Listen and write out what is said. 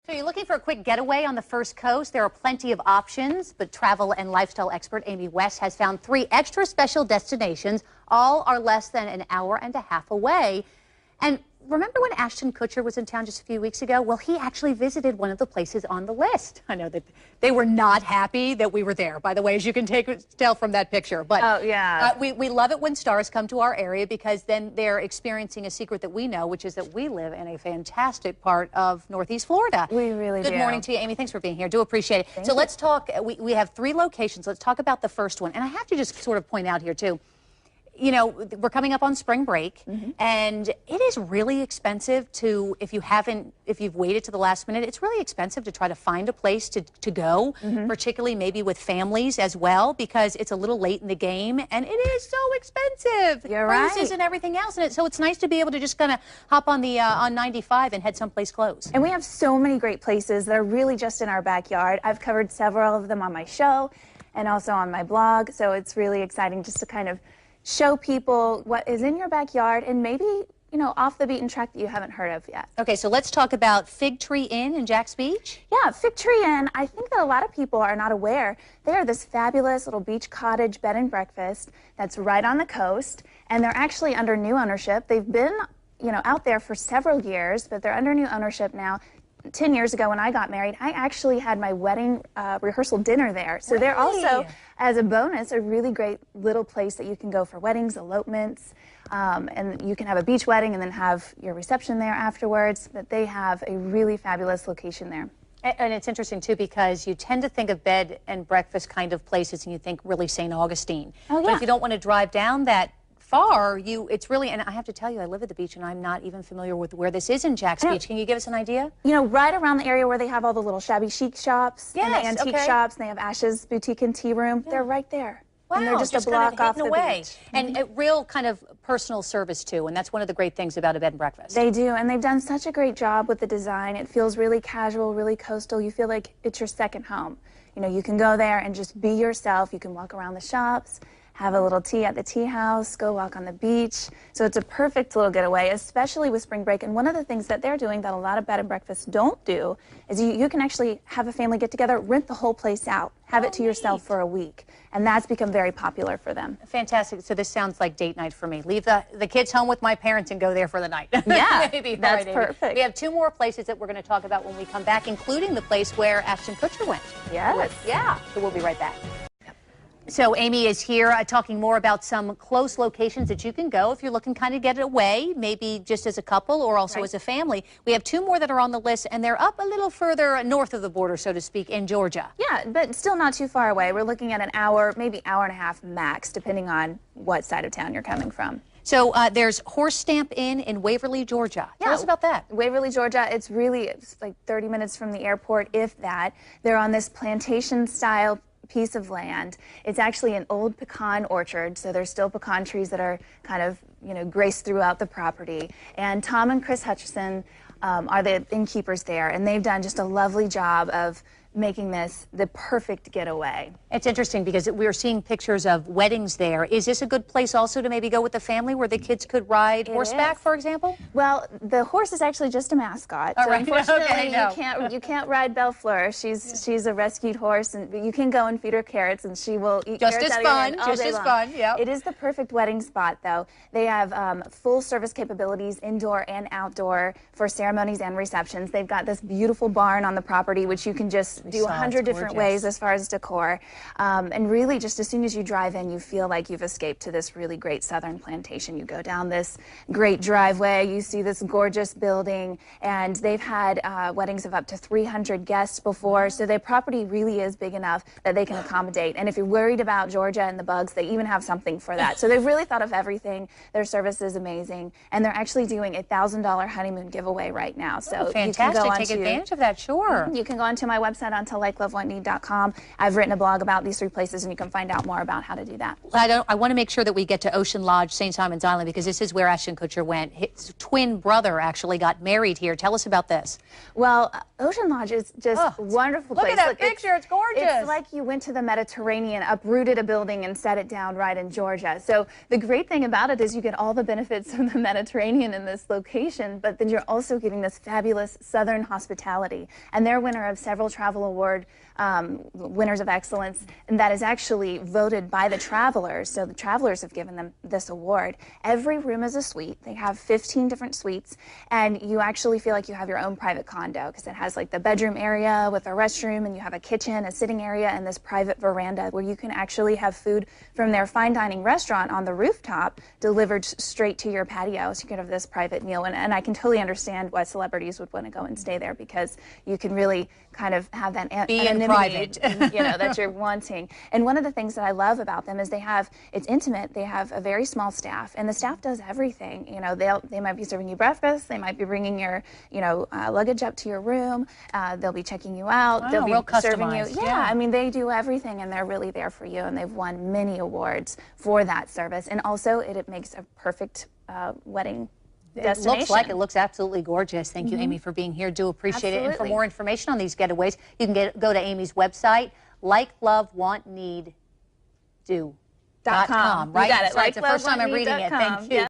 So you're looking for a quick getaway on the First Coast? There are plenty of options, but travel and lifestyle expert Amy West has found 3 extra special destinations. All are less than an hour and a half away. And remember when Ashton Kutcher was in town just a few weeks ago? Well, he actually visited one of the places on the list. I know that they were not happy that we were there, by the way, as you can tell from that picture. But oh, yeah. We love it when stars come to our area because then they're experiencing a secret that we know, which is that we live in a fantastic part of Northeast Florida. We really do. Good morning to you, Amy. Thanks for being here. Do appreciate it. So let's talk. We have 3 locations. Let's talk about the first one. And I have to just sort of point out here, too. You know, we're coming up on spring break, and it is really expensive to, if you've waited to the last minute, it's really expensive to try to find a place to go, particularly maybe with families as well, because it's a little late in the game, and it is so expensive. You're right. Prices and everything else, and so it's nice to be able to just kind of hop on the on 95 and head someplace close. And we have so many great places that are really just in our backyard. I've covered several of them on my show and also on my blog, so it's really exciting just to kind of show people what is in your backyard and maybe, you know, off the beaten track that you haven't heard of yet. Okay, so let's talk about Fig Tree Inn in Jax Beach. Yeah, Fig Tree Inn, I think that a lot of people are not aware. They are this fabulous little beach cottage bed and breakfast that's right on the coast, and they're actually under new ownership. They've been, you know, out there for several years, but they're under new ownership now. 10 years ago when I got married, I actually had my wedding rehearsal dinner there. So they're also, as a bonus, a really great little place that you can go for weddings, elopements, and you can have a beach wedding and then have your reception there afterwards. But they have a really fabulous location there. And it's interesting, too, because you tend to think of bed and breakfast kind of places and you think really St. Augustine. Oh, yeah. But if you don't want to drive down that far, it's really, and I have to tell you, I live at the beach and I'm not even familiar with where this is in Jax Beach. Can you give us an idea? You know, right around the area where they have all the little shabby chic shops and the antique shops, and they have Ash's Boutique and Tea Room. They're right there. Wow, and they're just a block off the beach. And a real kind of personal service, too, and that's one of the great things about a bed and breakfast. They do, and they've done such a great job with the design. It feels really casual, really coastal. You feel like it's your second home. You know, you can go there and just be yourself. You can walk around the shops, have a little tea at the tea house, go walk on the beach. So it's a perfect little getaway, especially with spring break. And one of the things that they're doing that a lot of bed and breakfasts don't do is you can actually have a family get together, rent the whole place out, have it to yourself for a week. And that's become very popular for them. Fantastic. So this sounds like date night for me. Leave the kids home with my parents and go there for the night. Yeah, Maybe. that's perfect. We have 2 more places that we're going to talk about when we come back, including the place where Ashton Kutcher went. Yes. Yeah. So we'll be right back. So Amy is here talking more about some close locations that you can go if you're looking kind of get away, maybe just as a couple or also as a family. We have 2 more that are on the list, and they're up a little further north of the border, so to speak, in Georgia. Yeah, but still not too far away. We're looking at an hour, maybe hour and a half max, depending on what side of town you're coming from. So there's Horse Stamp Inn in Waverly, Georgia. Tell us about that. Waverly, Georgia, it's like 30 minutes from the airport, if that. They're on this plantation-style piece of land. It's actually an old pecan orchard, so there's still pecan trees that are kind of, you know, graced throughout the property. And Tom and Chris Hutchison are the innkeepers there, and they've done just a lovely job of making this the perfect getaway. It's interesting because we are seeing pictures of weddings there. Is this a good place also to maybe go with the family where the kids could ride horseback, for example? Well, the horse is actually just a mascot. So unfortunately, you can't ride Belle Fleur. She's a rescued horse, and you can go and feed her carrots, and she will eat just carrots as out fun. of your hand all just day as long. fun. Yeah. It is the perfect wedding spot, though. They have full service capabilities, indoor and outdoor, for ceremonies and receptions. They've got this beautiful barn on the property, which you can just do 100 different ways as far as decor. And really, just as soon as you drive in, you feel like you've escaped to this really great southern plantation. You go down this great driveway, you see this gorgeous building, and they've had weddings of up to 300 guests before, so their property really is big enough that they can accommodate. And if you're worried about Georgia and the bugs, they even have something for that. So they've really thought of everything. Their service is amazing, and they're actually doing a $1,000 honeymoon giveaway right now. So fantastic. you can go Take advantage of that, sure. You can go onto my website head on to likelovewantneed.com. I've written a blog about these 3 places, and you can find out more about how to do that. I want to make sure that we get to Ocean Lodge, St. Simon's Island, because this is where Ashton Kutcher went. His twin brother actually got married here. Tell us about this. Well, Ocean Lodge is just a wonderful place. Look at that picture. It's gorgeous. It's like you went to the Mediterranean, uprooted a building, and set it down right in Georgia. So the great thing about it is you get all the benefits of the Mediterranean in this location, but then you're also getting this fabulous southern hospitality. And they're winner of several travel award winners of excellence, and that is actually voted by the travelers. So the travelers have given them this award. Every room is a suite. They have 15 different suites, and you actually feel like you have your own private condo because it has like the bedroom area with a restroom, and you have a kitchen, a sitting area, and this private veranda where you can actually have food from their fine dining restaurant on the rooftop delivered straight to your patio. So you can have this private meal, and I can totally understand why celebrities would want to go and stay there, because you can really kind of have that anonymity, that you're wanting. And one of the things that I love about them is it's intimate. They have a very small staff, and the staff does everything. They might be serving you breakfast. They might be bringing your, luggage up to your room. They'll be checking you out. They'll be serving you. Yeah, I mean, they do everything, and they're really there for you. And they've won many awards for that service. And also, it makes a perfect wedding destination. It looks absolutely gorgeous. Thank you, Amy, for being here. Do appreciate it. And for more information on these getaways, you can go to Amy's website, likelovewantneed.com. Right? You got it. It's the first time I'm reading it. Thank you.